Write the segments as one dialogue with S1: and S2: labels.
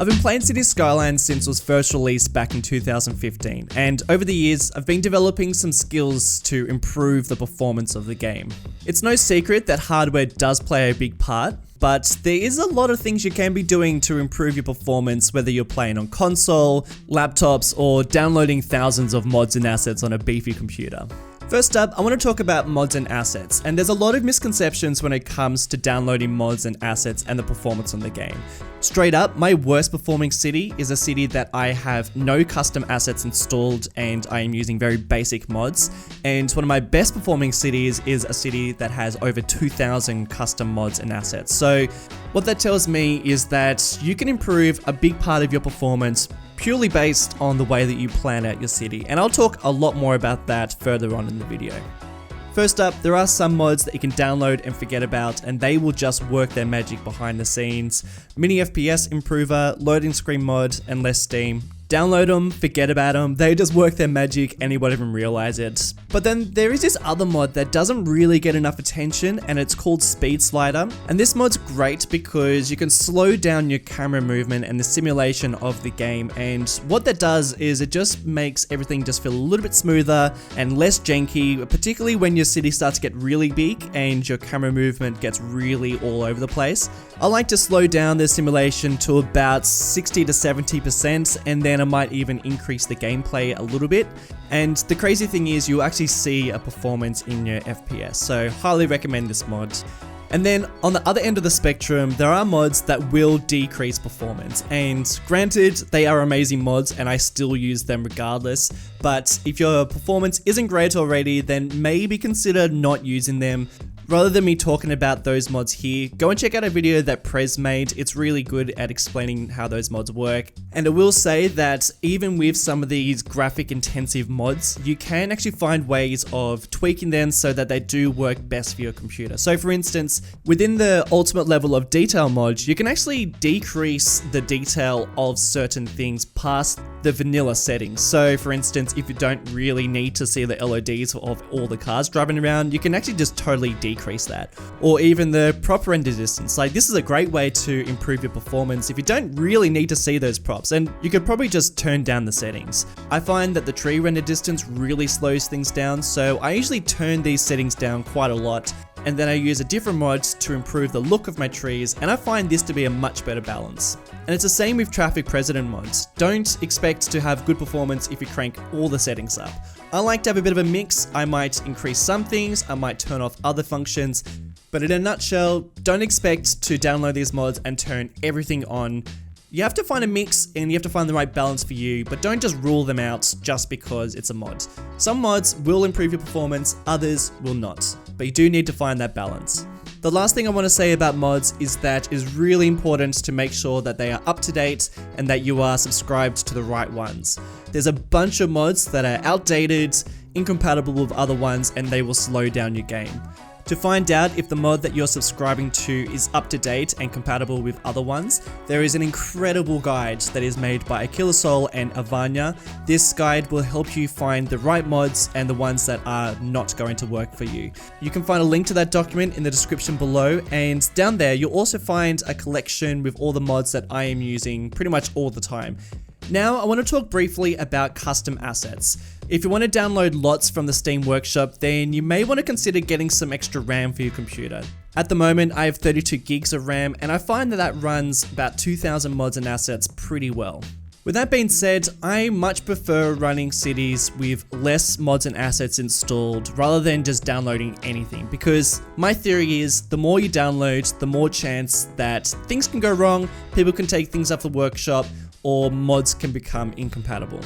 S1: I've been playing Cities Skylines since it was first released back in 2015, and over the years, I've been developing some skills to improve the performance of the game. It's no secret that hardware does play a big part, but there is a lot of things you can be doing to improve your performance, whether you're playing on console, laptops, or downloading thousands of mods and assets on a beefy computer. First up, I want to talk about mods and assets, and there's a lot of misconceptions when it comes to downloading mods and assets and the performance on the game. Straight up, my worst performing city is a city that I have no custom assets installed and I am using very basic mods, and one of my best performing cities is a city that has over 2,000 custom mods and assets. So what that tells me is that you can improve a big part of your performance purely based on the way that you plan out your city, and I'll talk a lot more about that further on in the video. First up, there are some mods that you can download and forget about, and they will just work their magic behind the scenes. Mini FPS Improver, Loading Screen Mod, and Less Steam. Download them, forget about them, they just work their magic and you won't even realize it. But then there is this other mod that doesn't really get enough attention, and it's called Speed Slider. And this mod's great because you can slow down your camera movement and the simulation of the game, and what that does is it just makes everything just feel a little bit smoother and less janky, particularly when your city starts to get really big and your camera movement gets really all over the place. I like to slow down the simulation to about 60 to 70%, and then I might even increase the gameplay a little bit. And the crazy thing is you'll actually see a performance in your FPS, so highly recommend this mod. And then on the other end of the spectrum, there are mods that will decrease performance, and granted, they are amazing mods and I still use them regardless, but if your performance isn't great already, then maybe consider not using them. Rather than me talking about those mods here, go and check out a video that Prez made. It's really good at explaining how those mods work. And I will say that even with some of these graphic intensive mods, you can actually find ways of tweaking them so that they do work best for your computer. So for instance, within the ultimate level of detail mod, you can actually decrease the detail of certain things past the vanilla settings. So for instance, if you don't really need to see the LODs of all the cars driving around, you can actually just totally decrease that. Or even the prop render distance. Like, this is a great way to improve your performance if you don't really need to see those props, and you could probably just turn down the settings. I find that the tree render distance really slows things down, so I usually turn these settings down quite a lot, and then I use a different mod to improve the look of my trees, and I find this to be a much better balance. And it's the same with traffic president mods. Don't expect to have good performance if you crank all the settings up. I like to have a bit of a mix. I might increase some things, I might turn off other functions, but in a nutshell, don't expect to download these mods and turn everything on. You have to find a mix and you have to find the right balance for you, but don't just rule them out just because it's a mod. Some mods will improve your performance, others will not, but you do need to find that balance. The last thing I want to say about mods is that it is really important to make sure that they are up to date and that you are subscribed to the right ones. There's a bunch of mods that are outdated, incompatible with other ones, and they will slow down your game. To find out if the mod that you're subscribing to is up to date and compatible with other ones, there is an incredible guide that is made by Akilasol and Avanya. This guide will help you find the right mods and the ones that are not going to work for you. You can find a link to that document in the description below, and down there you'll also find a collection with all the mods that I am using pretty much all the time. Now I want to talk briefly about custom assets. If you want to download lots from the Steam Workshop, then you may want to consider getting some extra RAM for your computer. At the moment, I have 32 gigs of RAM, and I find that that runs about 2,000 mods and assets pretty well. With that being said, I much prefer running cities with less mods and assets installed rather than just downloading anything, because my theory is the more you download, the more chance that things can go wrong, people can take things off the workshop, or mods can become incompatible.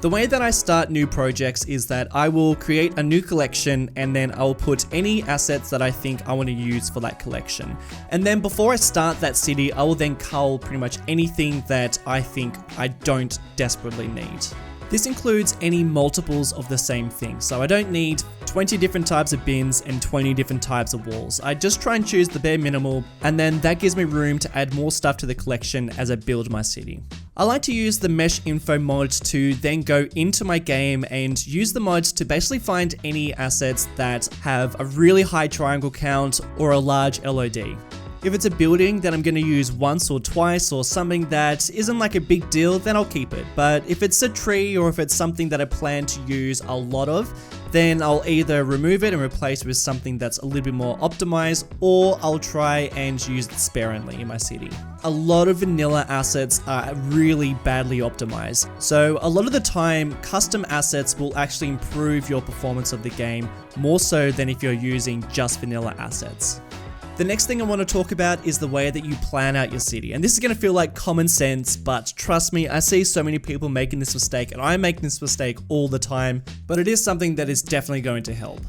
S1: The way that I start new projects is that I will create a new collection, and then I'll put any assets that I think I want to use for that collection. And then before I start that city, I will then cull pretty much anything that I think I don't desperately need. This includes any multiples of the same thing, so I don't need 20 different types of bins and 20 different types of walls. I just try and choose the bare minimal, and then that gives me room to add more stuff to the collection as I build my city. I like to use the mesh info mod to then go into my game and use the mod to basically find any assets that have a really high triangle count or a large LOD. If it's a building that I'm going to use once or twice or something that isn't like a big deal, then I'll keep it. But if it's a tree or if it's something that I plan to use a lot of, then I'll either remove it and replace it with something that's a little bit more optimized, or I'll try and use it sparingly in my city. A lot of vanilla assets are really badly optimized, so a lot of the time custom assets will actually improve your performance of the game more so than if you're using just vanilla assets. The next thing I want to talk about is the way that you plan out your city. And this is going to feel like common sense, but trust me, I see so many people making this mistake, and I make this mistake all the time, but it is something that is definitely going to help.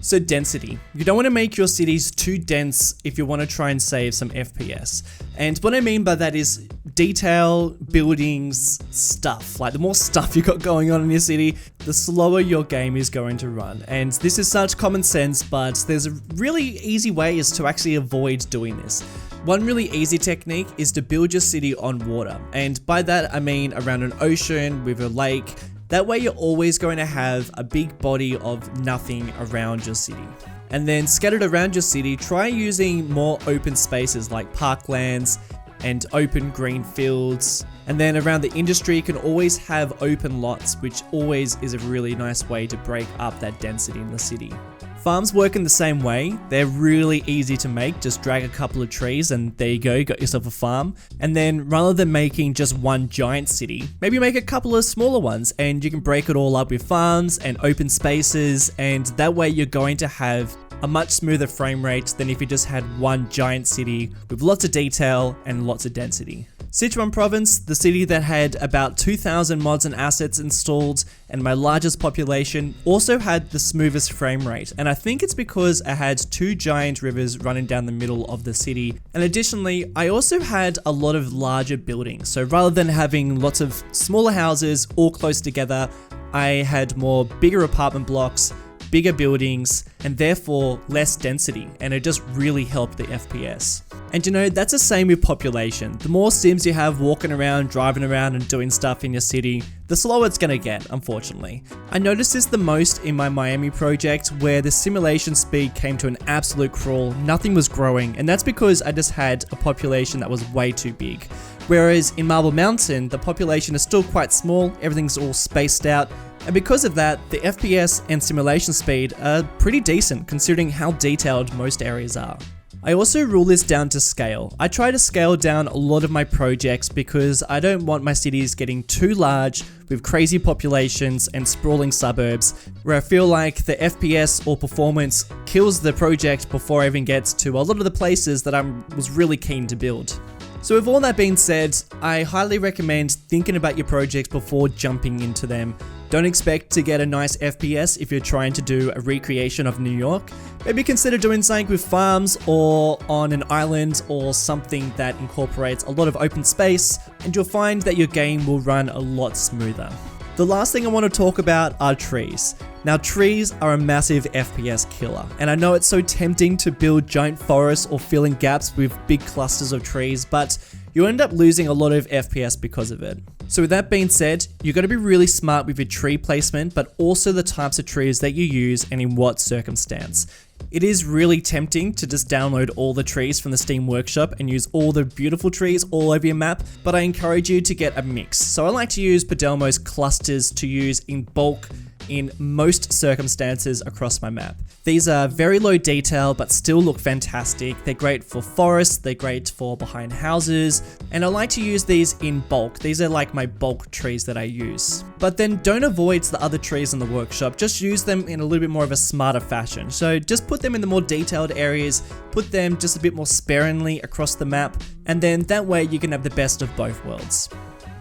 S1: So density. You don't want to make your cities too dense if you want to try and save some FPS. And what I mean by that is detail, buildings, stuff. Like the more stuff you got going on in your city, the slower your game is going to run. And this is such common sense, but there's a really easy ways to actually avoid doing this. One really easy technique is to build your city on water. And by that I mean around an ocean with a lake. That way you're always going to have a big body of nothing around your city. And then scattered around your city, try using more open spaces like parklands and open green fields. And then around the industry, you can always have open lots, which always is a really nice way to break up that density in the city. Farms work in the same way. They're really easy to make. Just drag a couple of trees and there you go, you got yourself a farm. And then rather than making just one giant city, maybe make a couple of smaller ones and you can break it all up with farms and open spaces, and that way you're going to have a much smoother frame rate than if you just had one giant city with lots of detail and lots of density. Sichuan province, the city that had about 2,000 mods and assets installed and my largest population, also had the smoothest frame rate, and I think it's because I had two giant rivers running down the middle of the city, and additionally I also had a lot of larger buildings. So rather than having lots of smaller houses all close together, I had more bigger apartment blocks, bigger buildings, and therefore less density, and it just really helped the FPS. And you know, that's the same with population. The more sims you have walking around, driving around and doing stuff in your city, the slower it's gonna get, unfortunately. I noticed this the most in my Miami project, where the simulation speed came to an absolute crawl, nothing was growing, and that's because I just had a population that was way too big. Whereas in Marble Mountain, the population is still quite small, everything's all spaced out, and because of that, the FPS and simulation speed are pretty decent considering how detailed most areas are. I also rule this down to scale. I try to scale down a lot of my projects because I don't want my cities getting too large with crazy populations and sprawling suburbs where I feel like the FPS or performance kills the project before I even get to a lot of the places that I was really keen to build. So with all that being said, I highly recommend thinking about your projects before jumping into them. Don't expect to get a nice FPS if you're trying to do a recreation of New York. Maybe consider doing something with farms or on an island or something that incorporates a lot of open space, and you'll find that your game will run a lot smoother. The last thing I want to talk about are trees. Now, trees are a massive FPS killer, and I know it's so tempting to build giant forests or fill in gaps with big clusters of trees, but you end up losing a lot of FPS because of it. So with that being said, you've got to be really smart with your tree placement, but also the types of trees that you use and in what circumstance. It is really tempting to just download all the trees from the Steam Workshop and use all the beautiful trees all over your map, but I encourage you to get a mix. So I like to use Podelmo's clusters to use in bulk in most circumstances across my map. These are very low detail but still look fantastic. They're great for forests, they're great for behind houses, and I like to use these in bulk. These are like my bulk trees that I use. But then don't avoid the other trees in the workshop, just use them in a little bit more of a smarter fashion. So just put them in the more detailed areas, put them just a bit more sparingly across the map, and then that way you can have the best of both worlds.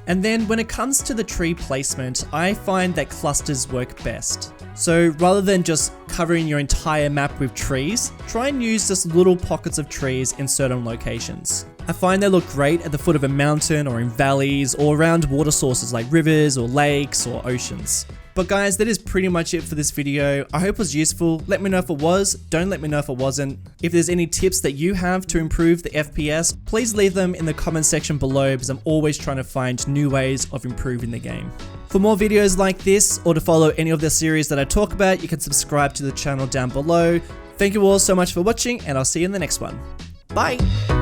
S1: And then when it comes to the tree placement, I find that clusters work best. So rather than just covering your entire map with trees, try and use just little pockets of trees in certain locations. I find they look great at the foot of a mountain or in valleys or around water sources like rivers or lakes or oceans. But guys, that is pretty much it for this video. I hope it was useful. Let me know if it was. Don't let me know if it wasn't. If there's any tips that you have to improve the FPS, please leave them in the comment section below because I'm always trying to find new ways of improving the game. For more videos like this, or to follow any of the series that I talk about, you can subscribe to the channel down below. Thank you all so much for watching, and I'll see you in the next one. Bye!